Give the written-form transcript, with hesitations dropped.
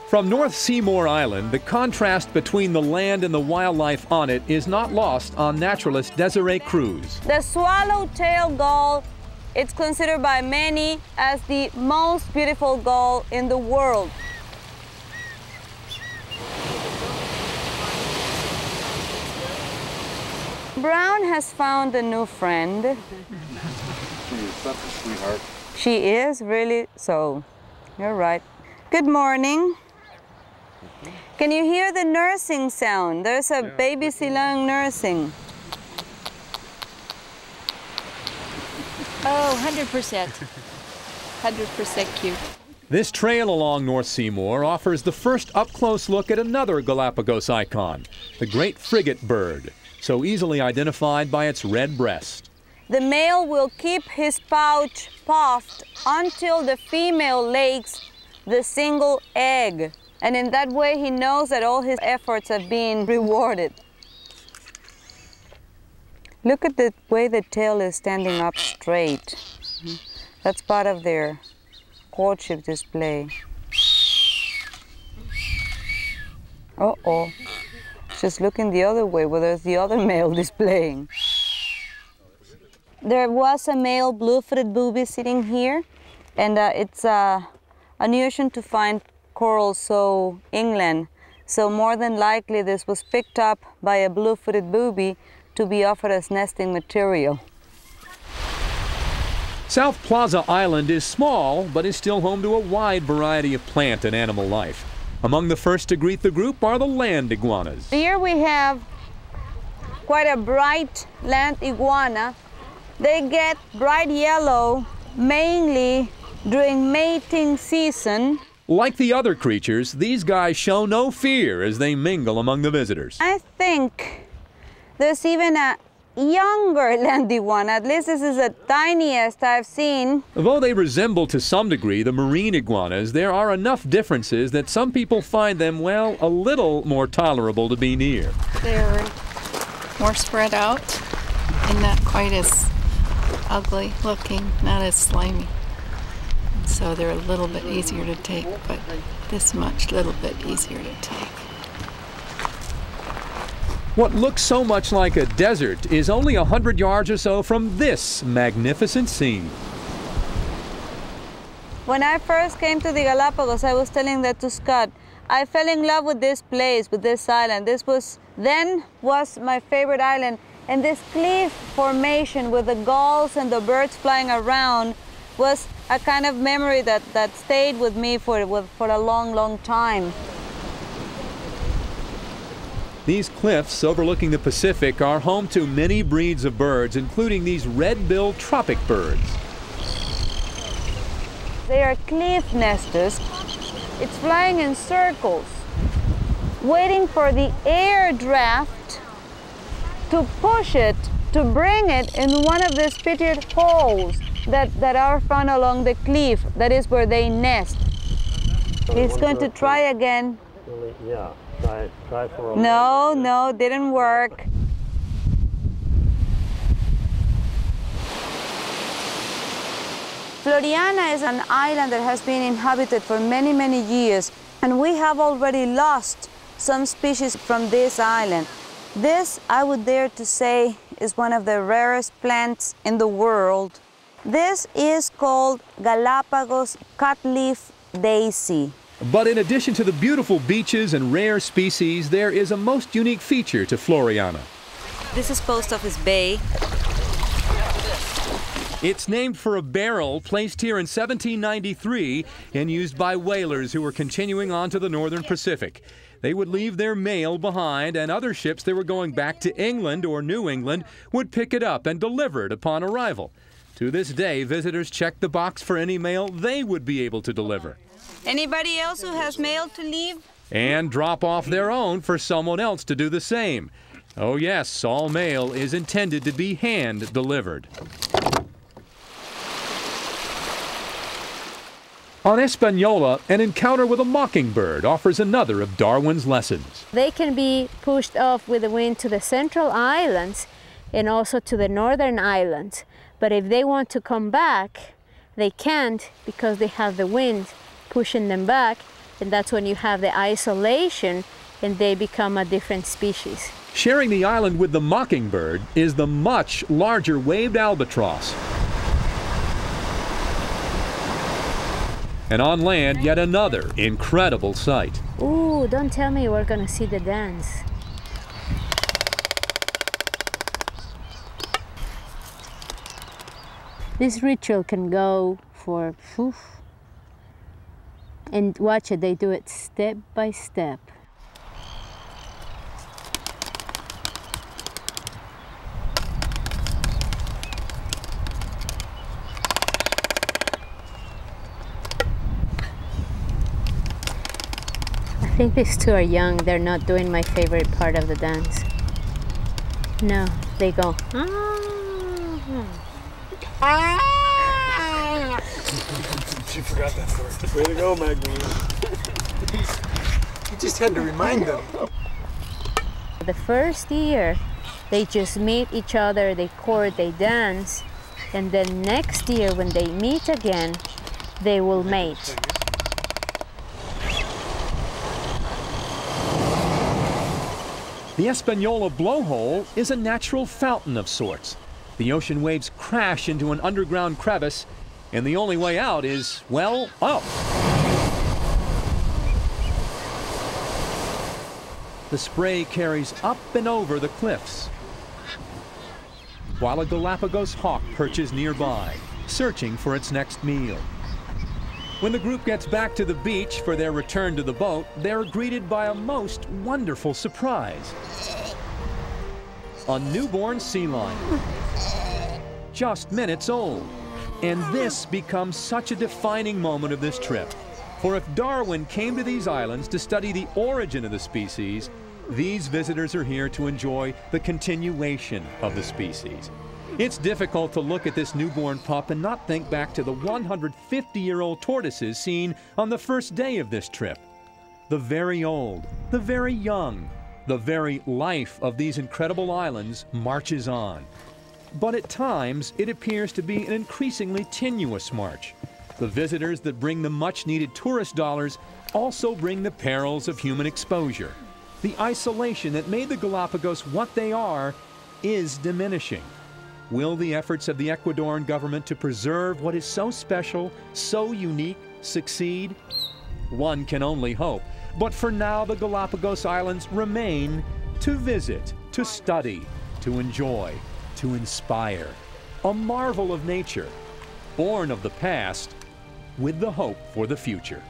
From North Seymour Island, the contrast between the land and the wildlife on it is not lost on naturalist Desiree Cruz. The swallowtail gull, it's considered by many as the most beautiful gull in the world. Brown has found a new friend. She is such a sweetheart. She is, really, so you're right. Good morning. Can you hear the nursing sound? There's a baby sea lion nursing. Oh, 100%. 100% cute. This trail along North Seymour offers the first up-close look at another Galapagos icon, the great frigate bird, so easily identified by its red breast. The male will keep his pouch puffed until the female lays the single egg. And in that way, he knows that all his efforts have been rewarded. Look at the way the tail is standing up straight. That's part of their courtship display. Uh-oh. She's looking the other way where there's the other male displaying. There was a male blue-footed booby sitting here, and it's unusual to find corals so England. So more than likely this was picked up by a blue-footed booby to be offered as nesting material. South Plaza Island is small, but is still home to a wide variety of plant and animal life. Among the first to greet the group are the land iguanas. Here we have quite a bright land iguana. They get bright yellow mainly during mating season. Like the other creatures, these guys show no fear as they mingle among the visitors. I think there's even a younger land iguana. At least this is the tiniest I've seen. Though they resemble to some degree the marine iguanas, there are enough differences that some people find them, well, a little more tolerable to be near. They're more spread out and not quite as ugly looking, not as slimy. So they're a little bit easier to take, but this much little bit easier to take. What looks so much like a desert is only 100 yards or so from this magnificent scene. When I first came to the Galapagos, I was telling that to Scott. I fell in love with this place, with this island. This was my favorite island. And this cliff formation with the gulls and the birds flying around was a kind of memory that stayed with me for a long, long time. These cliffs overlooking the Pacific are home to many breeds of birds, including these red-billed tropic birds. They are cliff nesters. It's flying in circles, waiting for the air draft to push it, to bring it in one of the pitted holes that are found along the cliff. That is where they nest. He's going to try again. Yeah, try for a No, didn't work. Floriana is an island that has been inhabited for many, many years, and we have already lost some species from this island. This, I would dare to say, is one of the rarest plants in the world. This is called Galapagos cutleaf daisy. But in addition to the beautiful beaches and rare species, there is a most unique feature to Floriana. This is Post Office Bay. It's named for a barrel placed here in 1793 and used by whalers who were continuing on to the northern Pacific. They would leave their mail behind, and other ships that were going back to England or New England would pick it up and deliver it upon arrival. To this day, visitors check the box for any mail they would be able to deliver. Anybody else who has mail to leave? And drop off their own for someone else to do the same. Oh yes, all mail is intended to be hand-delivered. On Espanola, an encounter with a mockingbird offers another of Darwin's lessons. They can be pushed off with the wind to the central islands and also to the northern islands. But if they want to come back, they can't because they have the wind pushing them back. and that's when you have the isolation and they become a different species. Sharing the island with the mockingbird is the much larger waved albatross. And on land, yet another incredible sight. Ooh, don't tell me we're gonna see the dance. This ritual can go for, and watch it, they do it step by step. I think these two are young. They're not doing my favorite part of the dance. No, they go. She forgot that part. Way to go, Magdalene. You just had to remind them. The first year, they just meet each other, they court, they dance, and then next year when they meet again, they will mate. The Espanola blowhole is a natural fountain of sorts. The ocean waves crash into an underground crevice, and the only way out is, well, up. The spray carries up and over the cliffs, while a Galapagos hawk perches nearby, searching for its next meal. When the group gets back to the beach for their return to the boat, they're greeted by a most wonderful surprise. A newborn sea lion, just minutes old. And this becomes such a defining moment of this trip. For if Darwin came to these islands to study the origin of the species, these visitors are here to enjoy the continuation of the species. It's difficult to look at this newborn pup and not think back to the 150-year-old tortoises seen on the first day of this trip. The very old, the very young, the very life of these incredible islands marches on. But at times, it appears to be an increasingly tenuous march. The visitors that bring the much-needed tourist dollars also bring the perils of human exposure. The isolation that made the Galapagos what they are is diminishing. Will the efforts of the Ecuadoran government to preserve what is so special, so unique, succeed? One can only hope. But for now, the Galapagos Islands remain to visit, to study, to enjoy, to inspire. A marvel of nature, born of the past, with the hope for the future.